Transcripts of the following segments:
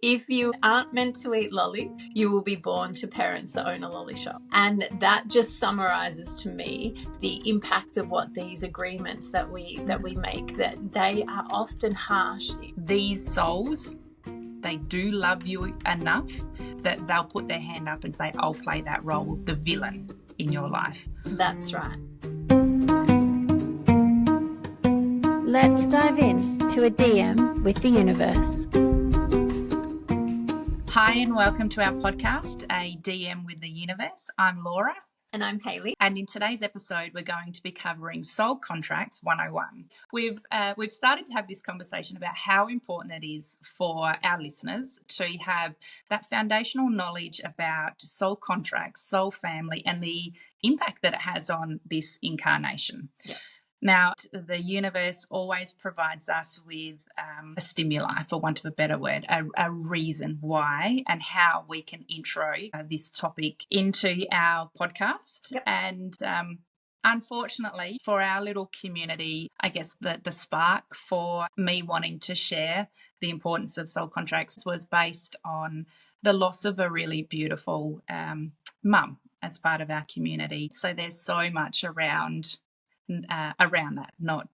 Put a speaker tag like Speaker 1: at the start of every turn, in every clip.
Speaker 1: If you aren't meant to eat lolly, you will be born to parents that own a lolly shop. And that just summarizes to me the impact of what these agreements that we make, that they are often harsh.
Speaker 2: These souls, they do love you enough that they'll put their hand up and say, I'll play that role, the villain in your life.
Speaker 1: That's right.
Speaker 3: Let's dive in to a DM with the universe.
Speaker 2: Hi and welcome to our podcast, A DM with the Universe. I'm Laura.
Speaker 1: And I'm Hayley.
Speaker 2: And in today's episode, we're going to be covering Soul Contracts 101. We've started to have this conversation about how important it is for our listeners to have that foundational knowledge about soul contracts, soul family, and the impact that it has on this incarnation.
Speaker 1: Yeah.
Speaker 2: Now, the universe always provides us with a stimuli, for want of a better word, a reason why and how we can intro this topic into our podcast.
Speaker 1: Yep.
Speaker 2: And unfortunately, for our little community, I guess the spark for me wanting to share the importance of soul contracts was based on the loss of a really beautiful mum as part of our community. So there's so much around that, not,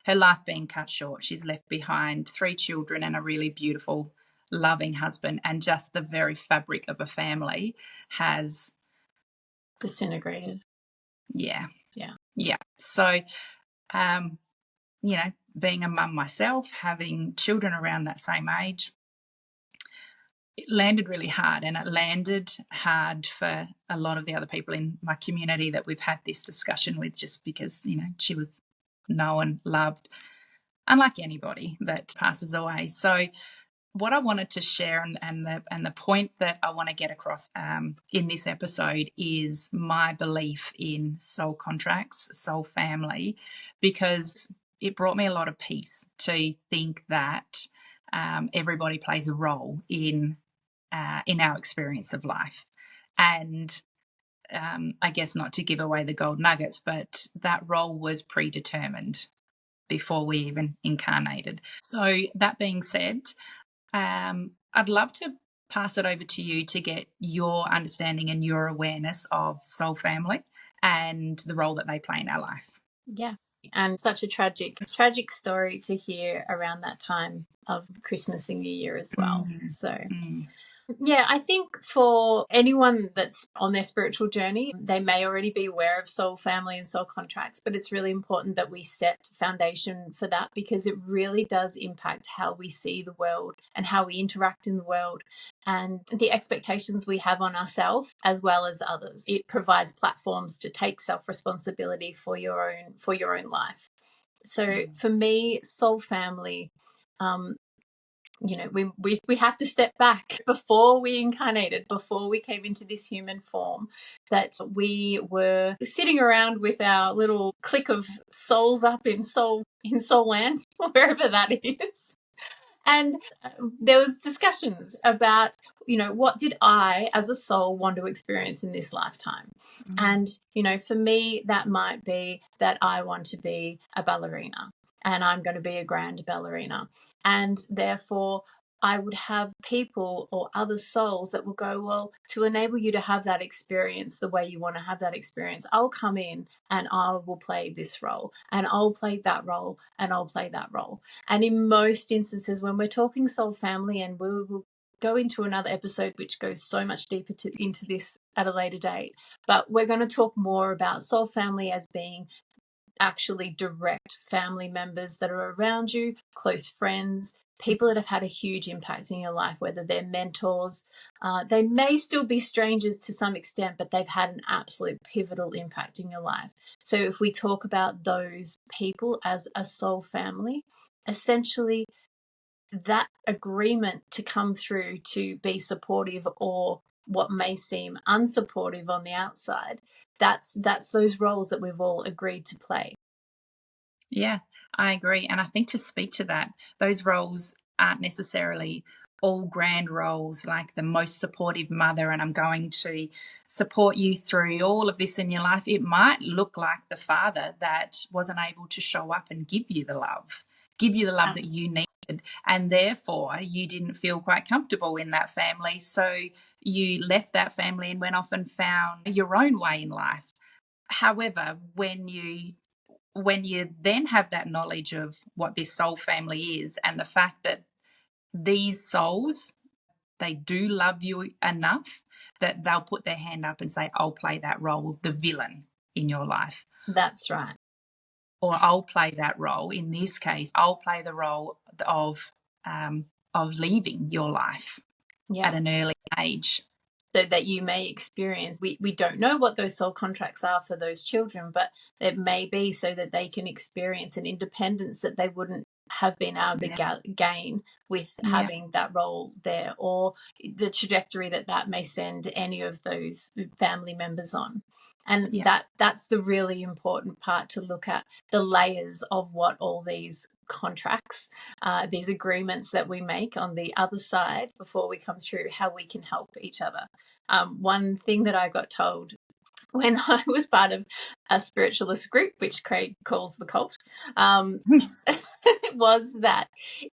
Speaker 2: her life being cut short. She's left behind 3 children and a really beautiful, loving husband, and just the very fabric of a family has
Speaker 1: disintegrated.
Speaker 2: Yeah. So, being a mum myself, having children around that same age, it landed really hard, and it landed hard for a lot of the other people in my community that we've had this discussion with, just because, she was known, loved, unlike anybody that passes away. So what I wanted to share and the point that I want to get across in this episode is my belief in soul contracts, soul family, because it brought me a lot of peace to think that everybody plays a role in our experience of life. And I guess, not to give away the gold nuggets, but that role was predetermined before we even incarnated. So that being said, I'd love to pass it over to you to get your understanding and your awareness of soul family and the role that they play in our life.
Speaker 1: Yeah. And such a tragic story to hear around that time of Christmas and New Year as well. Yeah, I think for anyone that's on their spiritual journey, they may already be aware of soul family and soul contracts, but it's really important that we set foundation for that, because it really does impact how we see the world and how we interact in the world and the expectations we have on ourselves as well as others. It provides platforms to take self-responsibility for your own life. So for me, soul family, we have to step back before we incarnated, before we came into this human form, that we were sitting around with our little clique of souls up in soul land, wherever that is. And there was discussions about, what did I as a soul want to experience in this lifetime? And, for me, that might be that I want to be a ballerina, and I'm going to be a grand ballerina. And therefore, I would have people or other souls that will go, well, to enable you to have that experience the way you want to have that experience, I'll come in and I will play this role, and I'll play that role, and I'll play that role. And in most instances, when we're talking soul family, and we will go into another episode which goes so much deeper into this at a later date, but we're going to talk more about soul family as being actually direct family members that are around you, close friends, people that have had a huge impact in your life, whether they're mentors. They may still be strangers to some extent, but they've had an absolute pivotal impact in your life. So if we talk about those people as a soul family, essentially that agreement to come through to be supportive, or what may seem unsupportive on the outside, that's those roles that we've all agreed to play.
Speaker 2: Yeah, I agree. And I think to speak to that, those roles aren't necessarily all grand roles, like the most supportive mother, and I'm going to support you through all of this in your life. It might look like the father that wasn't able to show up and give you the love that you need and therefore you didn't feel quite comfortable in that family. So you left that family and went off and found your own way in life. However, when you then have that knowledge of what this soul family is and the fact that these souls, they do love you enough that they'll put their hand up and say, I'll play that role of the villain in your life.
Speaker 1: That's right.
Speaker 2: Or I'll play that role. In this case, I'll play the role of leaving your life at an early age.
Speaker 1: So that you may experience, we don't know what those soul contracts are for those children, but it may be so that they can experience an independence that they wouldn't have been able to gain with having that role there, or the trajectory that may send any of those family members on. And that's the really important part, to look at the layers of what all these contracts, these agreements that we make on the other side before we come through, how we can help each other. One thing that I got told when I was part of a spiritualist group, which Craig calls the cult, was that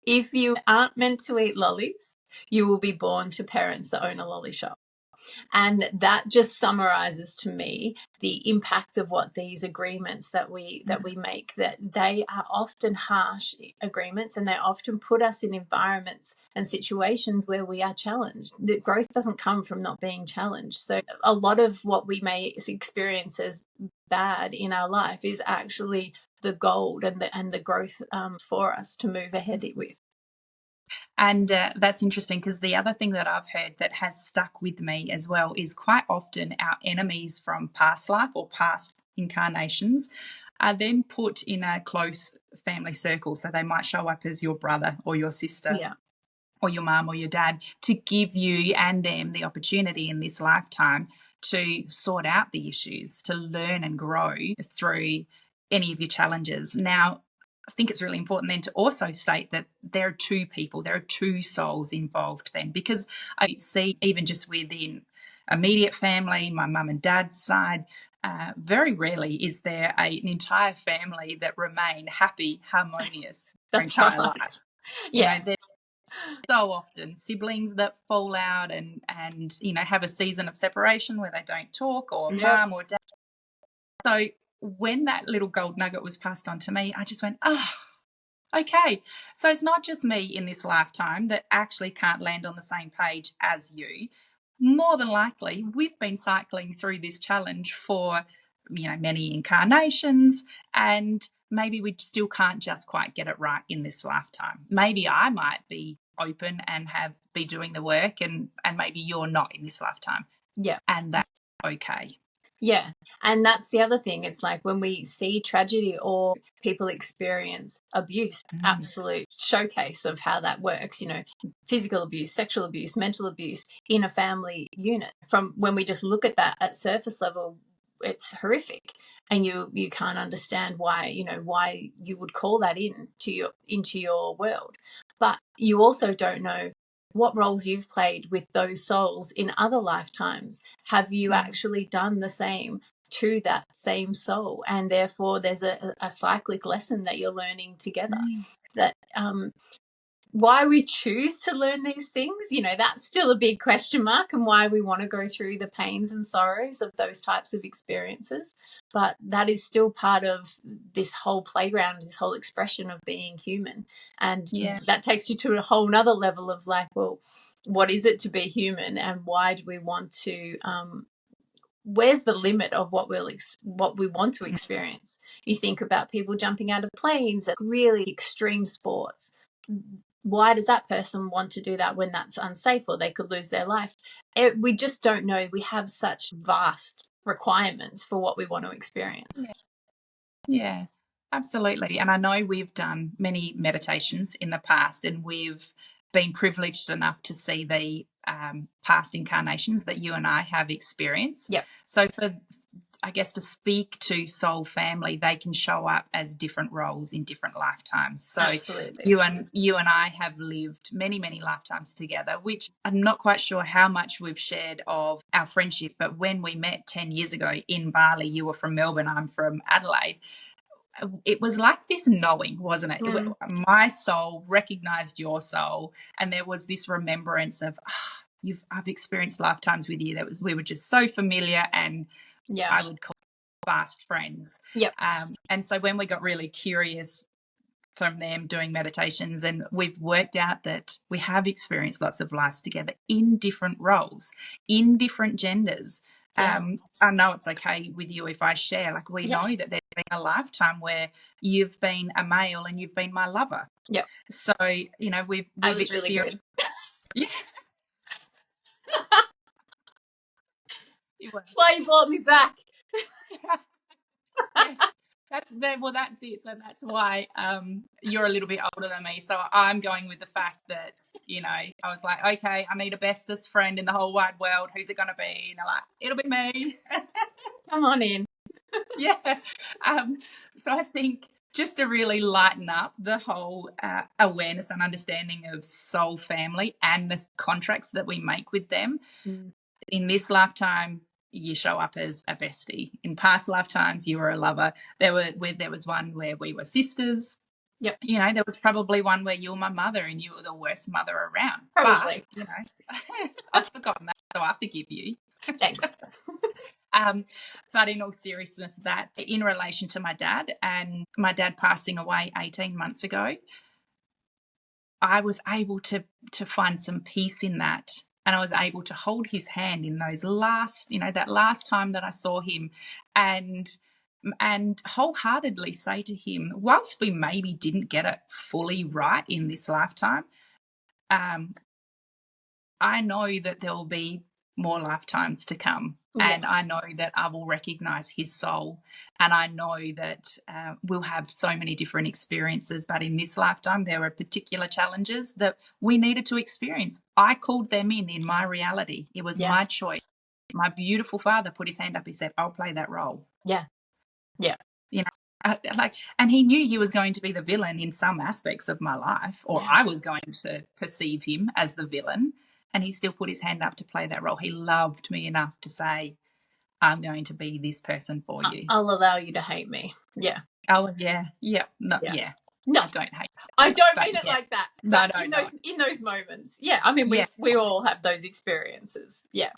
Speaker 1: if you aren't meant to eat lollies, you will be born to parents that own a lolly shop. And that just summarizes to me the impact of what these agreements that we make, that they are often harsh agreements, and they often put us in environments and situations where we are challenged. The growth doesn't come from not being challenged. So a lot of what we may experience as bad in our life is actually the gold and the growth for us to move ahead with.
Speaker 2: And that's interesting, because the other thing that I've heard that has stuck with me as well is quite often our enemies from past life or past incarnations are then put in a close family circle. So they might show up as your brother or your sister or your mum or your dad, to give you and them the opportunity in this lifetime to sort out the issues, to learn and grow through any of your challenges. Now, I think it's really important then to also state that there are two people, there are two souls involved then, because I see even just within immediate family, my mum and dad's side, very rarely is there an entire family that remain happy, harmonious their entire life. You know, there's so often siblings that fall out and you know, have a season of separation where they don't talk, or mum or dad. So when that little gold nugget was passed on to me, I just went, okay. So it's not just me in this lifetime that actually can't land on the same page as you. More than likely, we've been cycling through this challenge for, you know, many incarnations, and maybe we still can't just quite get it right in this lifetime. Maybe I might be open and be doing the work, and maybe you're not in this lifetime.
Speaker 1: Yeah.
Speaker 2: And that's okay.
Speaker 1: Yeah. And that's the other thing. It's like when we see tragedy or people experience abuse, absolute showcase of how that works, you know, physical abuse, sexual abuse, mental abuse in a family unit. From when we just look at that at surface level, it's horrific. And you can't understand why you would call that into your world. But you also don't know what roles you've played with those souls in other lifetimes. Have you actually done the same to that same soul? And therefore there's a cyclic lesson that you're learning together. That why we choose to learn these things, you know, that's still a big question mark, and why we want to go through the pains and sorrows of those types of experiences. But that is still part of this whole playground, this whole expression of being human. And that takes you to a whole nother level of like, well, what is it to be human, and why do we want to where's the limit of what we want to experience? You think about people jumping out of planes at really extreme sports. Why does that person want to do that when that's unsafe, or they could lose their life? We just don't know. We have such vast requirements for what we want to experience.
Speaker 2: Yeah, absolutely. And I know we've done many meditations in the past, and we've been privileged enough to see the past incarnations that you and I have experienced.
Speaker 1: Yep.
Speaker 2: So I guess to speak to soul family, they can show up as different roles in different lifetimes. So
Speaker 1: absolutely.
Speaker 2: you and I have lived many, many lifetimes together, which I'm not quite sure how much we've shared of our friendship. But when we met 10 years ago in Bali, you were from Melbourne, I'm from Adelaide. it was like this knowing, wasn't it? My soul recognized your soul, and there was this remembrance of I've experienced lifetimes with you. We were just so familiar, and I would call fast friends. And so when we got really curious from them doing meditations, and we've worked out that we have experienced lots of lives together in different roles, in different genders. I know it's okay with you if I share, like we know that there's been a lifetime where you've been a male and you've been my lover. So, you know, we've experienced
Speaker 1: really good. That's why you brought me back.
Speaker 2: Yes, that's it. So that's why you're a little bit older than me. So I'm going with the fact that, you know, I was like, okay, I need a bestest friend in the whole wide world. Who's it going to be? And they're like, it'll be me.
Speaker 1: Come on in.
Speaker 2: So I think just to really lighten up the whole awareness and understanding of soul family and the contracts that we make with them. In this lifetime, you show up as a bestie. In past lifetimes, you were a lover. There was one where we were sisters. You know, there was probably one where you were my mother and you were the worst mother around.
Speaker 1: Probably.
Speaker 2: But, you know, I've forgotten that, so I forgive you.
Speaker 1: Thanks.
Speaker 2: But in all seriousness, that in relation to my dad and my dad passing away 18 months ago, I was able to find some peace in that. And I was able to hold his hand in those that last time that I saw him, and wholeheartedly say to him, whilst we maybe didn't get it fully right in this lifetime, I know that there will be more lifetimes to come. And I know that I will recognize his soul, and I know that we'll have so many different experiences, but in this lifetime there were particular challenges that we needed to experience. I called them in my reality. It was my choice. My beautiful father put his hand up. He said, I'll play that role. You know, and he knew he was going to be the villain in some aspects of my life, or I was going to perceive him as the villain. And he still put his hand up to play that role. He loved me enough to say, I'm going to be this person for you.
Speaker 1: I'll allow you to hate me. Yeah.
Speaker 2: Oh, yeah. Yeah. No, yeah.
Speaker 1: No.
Speaker 2: I don't hate that.
Speaker 1: I don't mean it like that. But
Speaker 2: No.
Speaker 1: In those moments. Yeah. I mean, we all have those experiences. Yeah.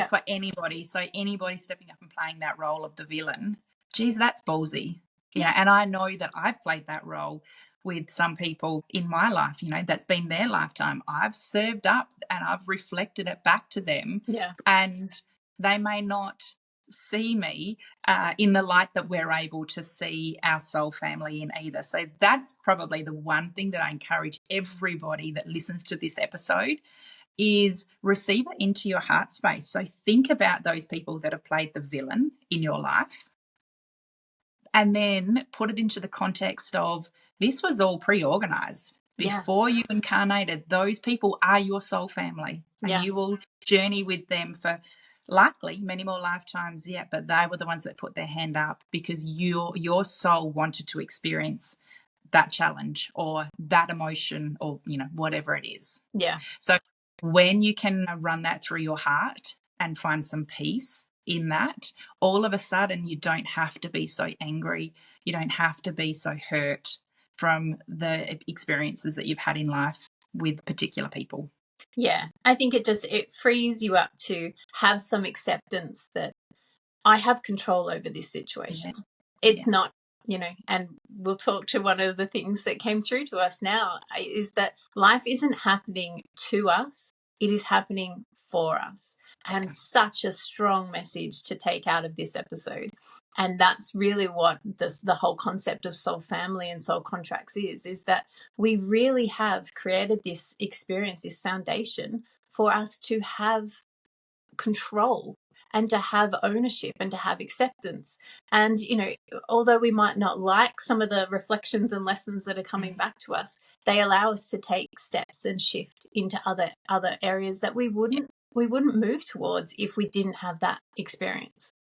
Speaker 2: For anybody. So anybody stepping up and playing that role of the villain, geez, that's ballsy. Yeah. And I know that I've played that role with some people in my life, you know, that's been their lifetime. I've served up and I've reflected it back to them. And they may not see me in the light that we're able to see our soul family in either. So that's probably the one thing that I encourage everybody that listens to this episode is receive it into your heart space. So think about those people that have played the villain in your life, and then put it into the context of this was all pre-organized. Before you incarnated, those people are your soul family, and you will journey with them for likely many more lifetimes yet, but they were the ones that put their hand up because your soul wanted to experience that challenge or that emotion or, you know, whatever it is. So when you can run that through your heart and find some peace in that, all of a sudden you don't have to be so angry. You don't have to be so hurt from the experiences that you've had in life with particular people.
Speaker 1: Yeah, I think it frees you up to have some acceptance that I have control over this situation. It's not, you know, and we'll talk to one of the things that came through to us now is that life isn't happening to us, it is happening for us. And such a strong message to take out of this episode. And that's really what the whole concept of soul family and soul contracts is that we really have created this experience, this foundation for us to have control and to have ownership and to have acceptance. And, you know, although we might not like some of the reflections and lessons that are coming back to us, they allow us to take steps and shift into other areas that we wouldn't move towards if we didn't have that experience.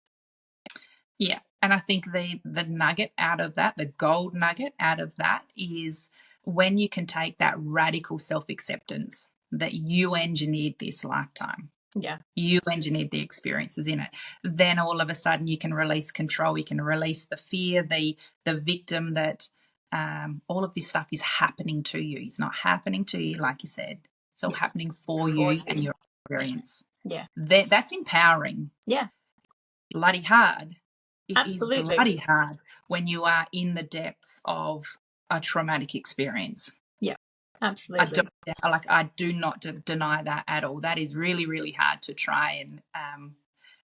Speaker 2: Yeah. And I think the nugget out of that, the gold nugget out of that is when you can take that radical self-acceptance that you engineered this lifetime.
Speaker 1: Yeah.
Speaker 2: You engineered the experiences in it. Then all of a sudden you can release control. You can release the fear, the victim, that all of this stuff is happening to you. It's not happening to you, like you said. It's all happening for you and your experience.
Speaker 1: Yeah.
Speaker 2: That's empowering.
Speaker 1: Yeah.
Speaker 2: Bloody hard. It is
Speaker 1: Absolutely.
Speaker 2: bloody hard when you are in the depths of a traumatic experience.
Speaker 1: Yeah. Absolutely.
Speaker 2: I do not deny that at all. That is really, really hard to try and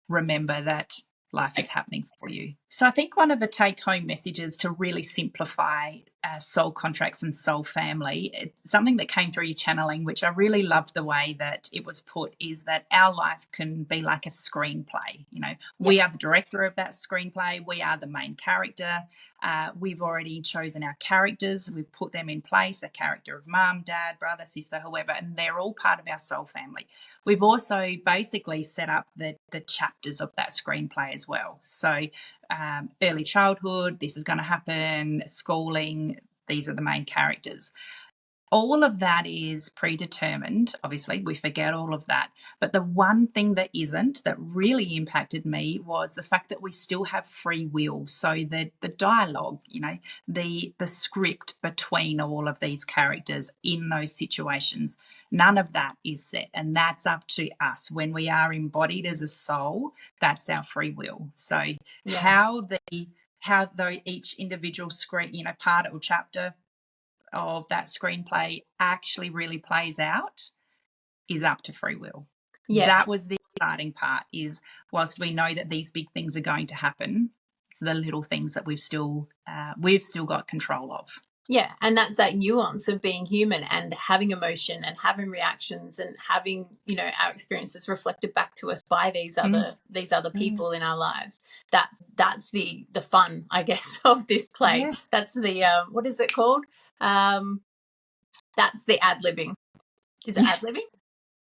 Speaker 2: remember that life is happening for you. So I think one of the take-home messages to really simplify soul contracts and soul family, it's something that came through your channeling, which I really loved the way that it was put, is that our life can be like a screenplay. You know, we are the director of that screenplay. We are the main character. We've already chosen our characters. We've put them in place, a character of mum, dad, brother, sister, whoever, and they're all part of our soul family. We've also basically set up the chapters of that screenplay as well. So early childhood, this is going to happen, schooling, these are the main characters. All of that is predetermined. Obviously, we forget all of that. But the one thing that isn't, that really impacted me, was the fact that we still have free will. So the dialogue, you know, the script between all of these characters in those situations, none of that is set. And that's up to us. When we are embodied as a soul, that's our free will. So how each individual part or chapter of that screenplay actually really plays out is up to free will. Yeah. That was the starting part, is whilst we know that these big things are going to happen, it's the little things that we've still got control of.
Speaker 1: Yeah, and that's that nuance of being human and having emotion and having reactions and having, you know, our experiences reflected back to us by these other people in our lives. That's the fun, I guess, of this play. Yeah. That's the what is it called? That's the ad-libbing. Is it ad-libbing?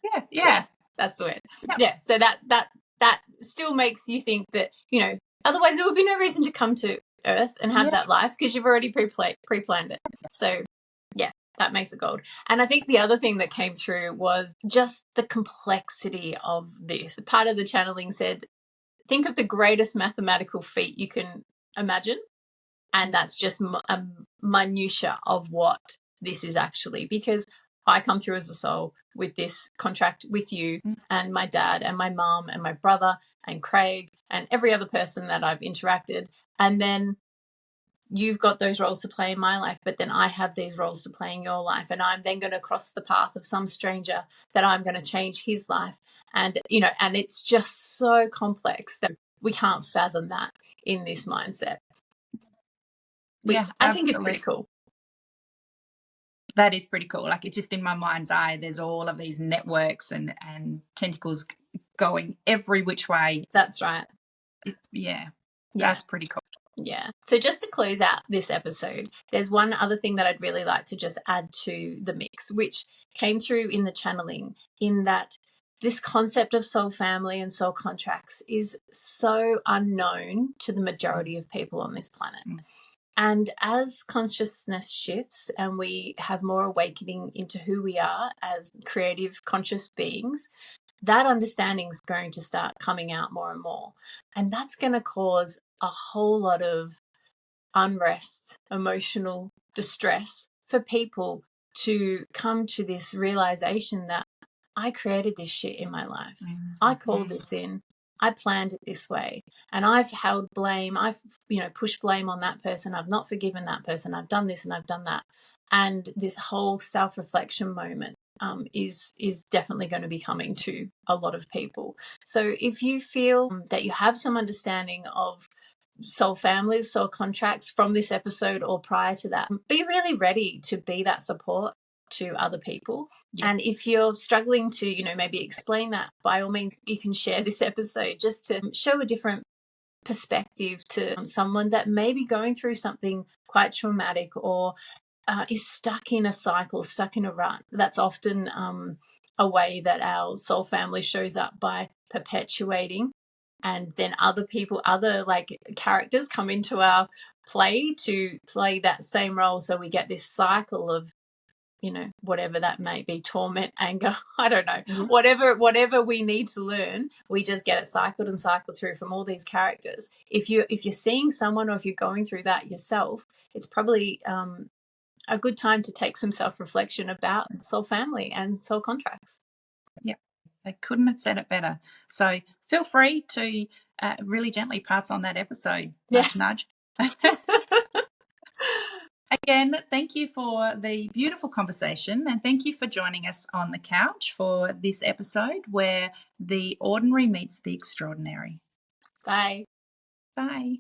Speaker 2: Yeah.
Speaker 1: Yes, that's the word. Yep. Yeah. So that still makes you think that, you know, otherwise there would be no reason to come to Earth and have that life, because you've already pre-planned it. So yeah, that makes it gold. And I think the other thing that came through was just the complexity of this. Part of the channeling said, think of the greatest mathematical feat you can imagine, and that's just a minutia of what this is actually, because I come through as a soul with this contract with you and my dad and my mom and my brother and Craig and every other person that I've interacted. And then you've got those roles to play in my life, but then I have these roles to play in your life. And I'm then going to cross the path of some stranger that I'm going to change his life. And, you know, and it's just so complex that we can't fathom that in this mindset, which I think is pretty cool.
Speaker 2: That is pretty cool. Like, it's just in my mind's eye, there's all of these networks and tentacles going every which way.
Speaker 1: That's right.
Speaker 2: That's pretty cool.
Speaker 1: Yeah. So just to close out this episode, there's one other thing that I'd really like to just add to the mix, which came through in the channeling, in that this concept of soul family and soul contracts is so unknown to the majority of people on this planet. And as consciousness shifts and we have more awakening into who we are as creative, conscious beings, that understanding is going to start coming out more and more. And that's going to cause a whole lot of unrest, emotional distress for people to come to this realization that I created this shit in my life. I called this in. I planned it this way, and I've held blame. I've, you know, pushed blame on that person. I've not forgiven that person. I've done this and I've done that. And this whole self-reflection moment is definitely going to be coming to a lot of people. So if you feel that you have some understanding of soul families, soul contracts from this episode or prior to that, be really ready to be that support to other people. And if you're struggling to, you know, maybe explain that, by all means, you can share this episode just to show a different perspective to someone that may be going through something quite traumatic or is stuck in a cycle, stuck in a rut. That's often a way that our soul family shows up, by perpetuating, and then other people, other like characters come into our play to play that same role. So we get this cycle of whatever that may be, torment, anger, I don't know, whatever we need to learn, we just get it cycled and cycled through from all these characters. If you're seeing someone, or if you're going through that yourself, it's probably a good time to take some self-reflection about soul family and soul contracts.
Speaker 2: Yep, they couldn't have said it better. So feel free to really gently pass on that episode. Nudge, nudge. Again, thank you for the beautiful conversation, and thank you for joining us on the couch for this episode where the ordinary meets the extraordinary.
Speaker 1: Bye.
Speaker 2: Bye.